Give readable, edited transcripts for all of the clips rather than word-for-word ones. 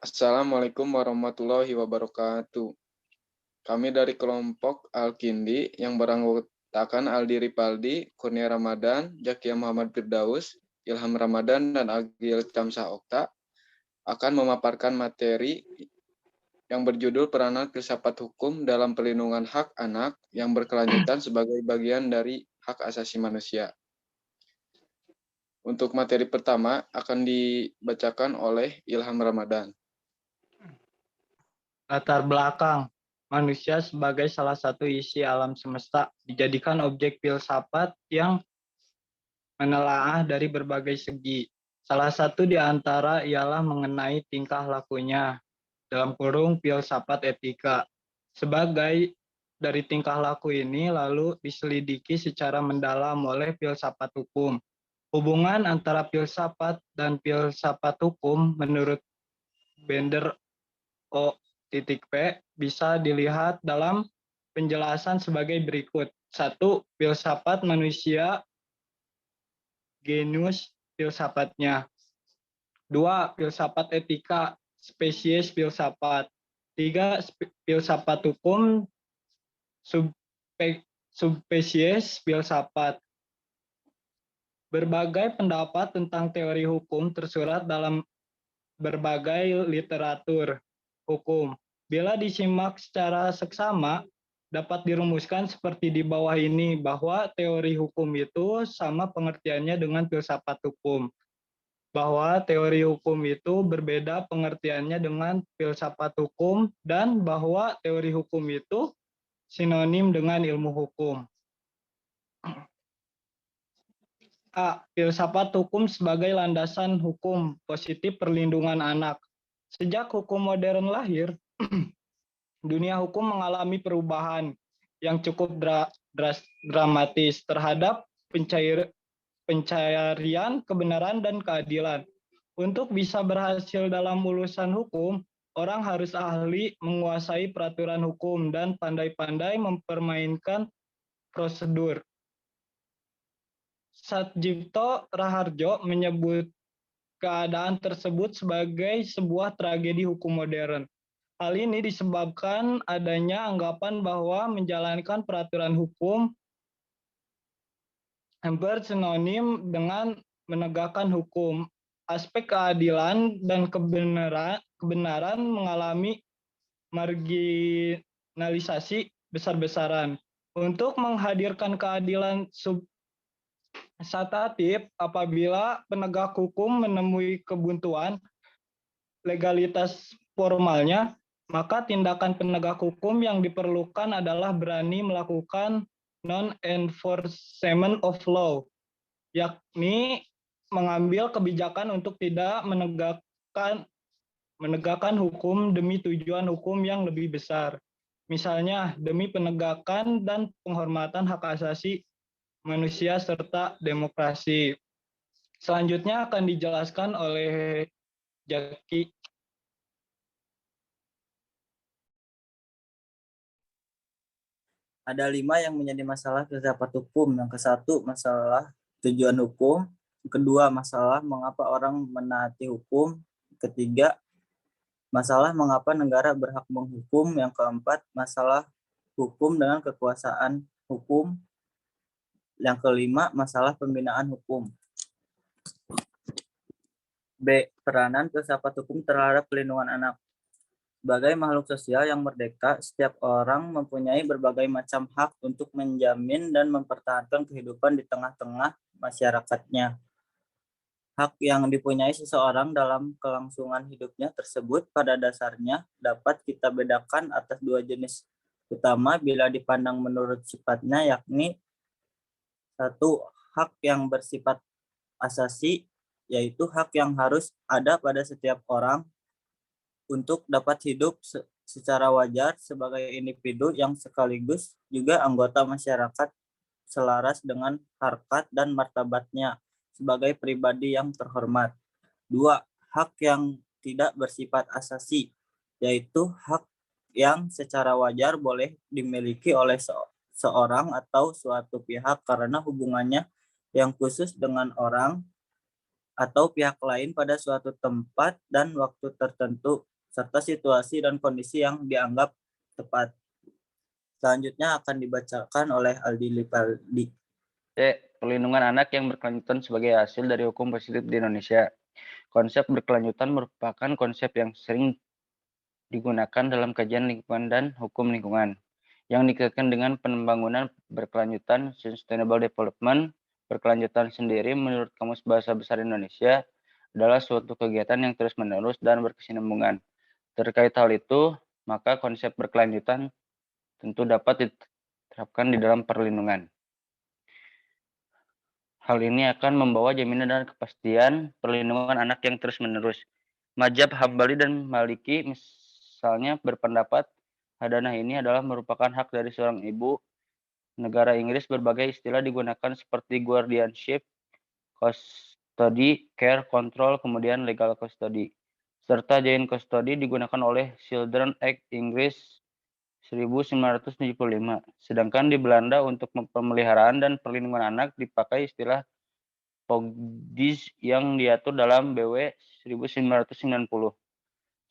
Assalamualaikum warahmatullahi wabarakatuh. Kami dari kelompok Al-Kindi yang beranggotakan Aldi Ripaldi, Kurnia Ramadan, Jakia Muhammad Firdaus, Ilham Ramadan, dan Agil Camsa Okta akan memaparkan materi yang berjudul Peranan Filsafat Hukum dalam Perlindungan Hak Anak yang berkelanjutan sebagai bagian dari hak asasi manusia. Untuk materi pertama akan dibacakan oleh Ilham Ramadan. Latar belakang manusia sebagai salah satu isi alam semesta dijadikan objek filsafat yang menelaah dari berbagai segi. Salah satu di antara ialah mengenai tingkah lakunya, dalam kurung filsafat etika. Sebagai dari tingkah laku ini lalu diselidiki secara mendalam oleh filsafat hukum. Hubungan antara filsafat dan filsafat hukum menurut Bender O.P bisa dilihat dalam penjelasan sebagai berikut. 1. Filsafat manusia, genus filsafatnya. 2. Filsafat etika, spesies filsafat. 3. Filsafat hukum, subspesies filsafat. Berbagai pendapat tentang teori hukum tersurat dalam berbagai literatur hukum. Bila disimak secara seksama, dapat dirumuskan seperti di bawah ini, bahwa teori hukum itu sama pengertiannya dengan filsafat hukum. Bahwa teori hukum itu berbeda pengertiannya dengan filsafat hukum, dan bahwa teori hukum itu sinonim dengan ilmu hukum. A. Filsafat hukum sebagai landasan hukum positif perlindungan anak. Sejak hukum modern lahir, dunia hukum mengalami perubahan yang cukup dramatis terhadap pencarian kebenaran dan keadilan. Untuk bisa berhasil dalam urusan hukum, orang harus ahli menguasai peraturan hukum dan pandai-pandai mempermainkan prosedur. Satjipto Raharjo menyebut keadaan tersebut sebagai sebuah tragedi hukum modern. Hal ini disebabkan adanya anggapan bahwa menjalankan peraturan hukum hampir sinonim dengan menegakkan hukum. Aspek keadilan dan kebenaran mengalami marginalisasi besar-besaran. Untuk menghadirkan keadilan substantif, apabila penegak hukum menemui kebuntuan legalitas formalnya, maka tindakan penegak hukum yang diperlukan adalah berani melakukan non-enforcement of law, yakni mengambil kebijakan untuk tidak menegakkan hukum demi tujuan hukum yang lebih besar. Misalnya, demi penegakan dan penghormatan hak asasi manusia serta demokrasi. Selanjutnya akan dijelaskan oleh Jaki. Ada 5 yang menjadi masalah filsafat hukum. Yang ke-1, masalah tujuan hukum. Yang kedua, masalah mengapa orang menaati hukum. Ketiga, masalah mengapa negara berhak menghukum. Yang keempat, masalah hukum dengan kekuasaan hukum. Yang kelima, masalah pembinaan hukum. B. Peranan filsafat hukum terhadap perlindungan anak. Sebagai makhluk sosial yang merdeka, setiap orang mempunyai berbagai macam hak untuk menjamin dan mempertahankan kehidupan di tengah-tengah masyarakatnya. Hak yang dipunyai seseorang dalam kelangsungan hidupnya tersebut pada dasarnya dapat kita bedakan atas 2 jenis utama bila dipandang menurut sifatnya, yakni 1. Hak yang bersifat asasi, yaitu hak yang harus ada pada setiap orang untuk dapat hidup secara wajar sebagai individu yang sekaligus juga anggota masyarakat selaras dengan harkat dan martabatnya sebagai pribadi yang terhormat. 2. Hak yang tidak bersifat asasi, yaitu hak yang secara wajar boleh dimiliki oleh seorang atau suatu pihak karena hubungannya yang khusus dengan orang atau pihak lain pada suatu tempat dan waktu tertentu, serta situasi dan kondisi yang dianggap tepat. Selanjutnya akan dibacakan oleh Aldi Lipaldi. Perlindungan anak yang berkelanjutan sebagai hasil dari hukum positif di Indonesia. Konsep berkelanjutan merupakan konsep yang sering digunakan dalam kajian lingkungan dan hukum lingkungan, yang dikaitkan dengan pembangunan berkelanjutan, sustainable development. Berkelanjutan sendiri menurut Kamus Bahasa Besar Indonesia adalah suatu kegiatan yang terus-menerus dan berkesinambungan. Terkait hal itu, maka konsep berkelanjutan tentu dapat diterapkan di dalam perlindungan. Hal ini akan membawa jaminan dan kepastian perlindungan anak yang terus-menerus. Mazhab Hambali dan Maliki misalnya berpendapat hadanah ini adalah merupakan hak dari seorang ibu. Negara Inggris berbagai istilah digunakan seperti guardianship, custody, care, control, kemudian legal custody. Serta joint custody digunakan oleh Children Act Inggris 1975. Sedangkan di Belanda untuk pemeliharaan dan perlindungan anak dipakai istilah POGDIS yang diatur dalam BW 1990.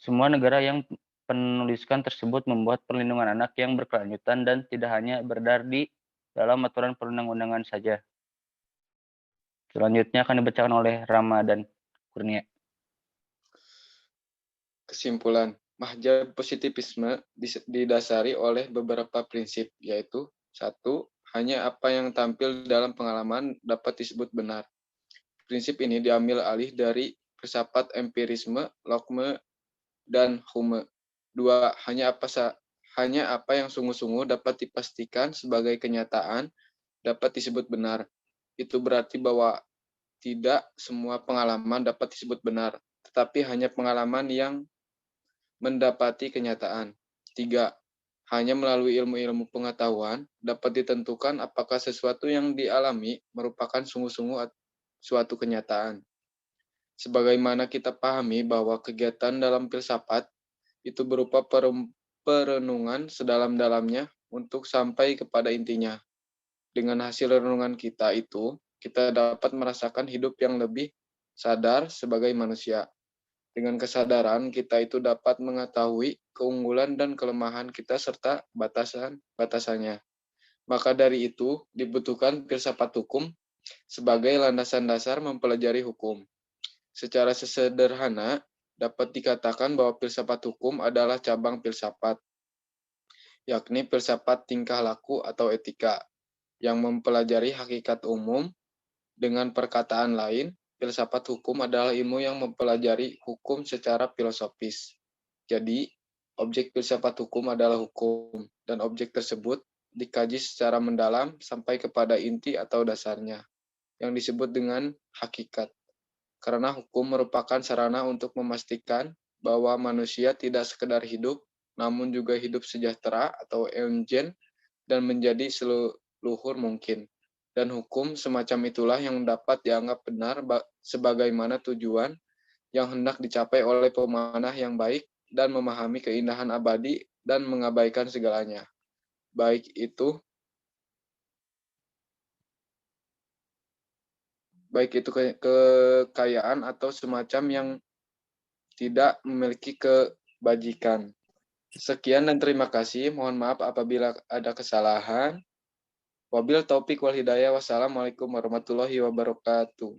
Semua negara yang penuliskan tersebut membuat perlindungan anak yang berkelanjutan dan tidak hanya beredar di dalam aturan perundang-undangan saja. Selanjutnya akan dibacakan oleh Rama dan Kurnia. Kesimpulan, mazhab positivisme didasari oleh beberapa prinsip, yaitu 1. Hanya apa yang tampil dalam pengalaman dapat disebut benar. Prinsip ini diambil alih dari filsafat empirisme, Locke dan Hume. 2. Hanya apa yang sungguh-sungguh dapat dipastikan sebagai kenyataan dapat disebut benar. Itu berarti bahwa tidak semua pengalaman dapat disebut benar, tetapi hanya pengalaman yang mendapati kenyataan. 3. Hanya melalui ilmu-ilmu pengetahuan dapat ditentukan apakah sesuatu yang dialami merupakan sungguh-sungguh suatu kenyataan. Sebagaimana kita pahami bahwa kegiatan dalam filsafat itu berupa perenungan sedalam-dalamnya untuk sampai kepada intinya. Dengan hasil renungan kita itu, kita dapat merasakan hidup yang lebih sadar sebagai manusia. Dengan kesadaran, kita itu dapat mengetahui keunggulan dan kelemahan kita serta batasan-batasannya. Maka dari itu, dibutuhkan filsafat hukum sebagai landasan dasar mempelajari hukum. Secara sesederhana, dapat dikatakan bahwa filsafat hukum adalah cabang filsafat, yakni filsafat tingkah laku atau etika, yang mempelajari hakikat umum. Dengan perkataan lain, filsafat hukum adalah ilmu yang mempelajari hukum secara filosofis. Jadi, objek filsafat hukum adalah hukum, dan objek tersebut dikaji secara mendalam sampai kepada inti atau dasarnya, yang disebut dengan hakikat. Karena hukum merupakan sarana untuk memastikan bahwa manusia tidak sekedar hidup, namun juga hidup sejahtera atau enjen dan menjadi seluhur mungkin. Dan hukum semacam itulah yang dapat dianggap benar sebagaimana tujuan yang hendak dicapai oleh pemanah yang baik dan memahami keindahan abadi dan mengabaikan segalanya. Baik itu kekayaan atau semacam yang tidak memiliki kebajikan. Sekian dan terima kasih. Mohon maaf apabila ada kesalahan. Wabil taufik wal hidayah. Wassalamualaikum warahmatullahi wabarakatuh.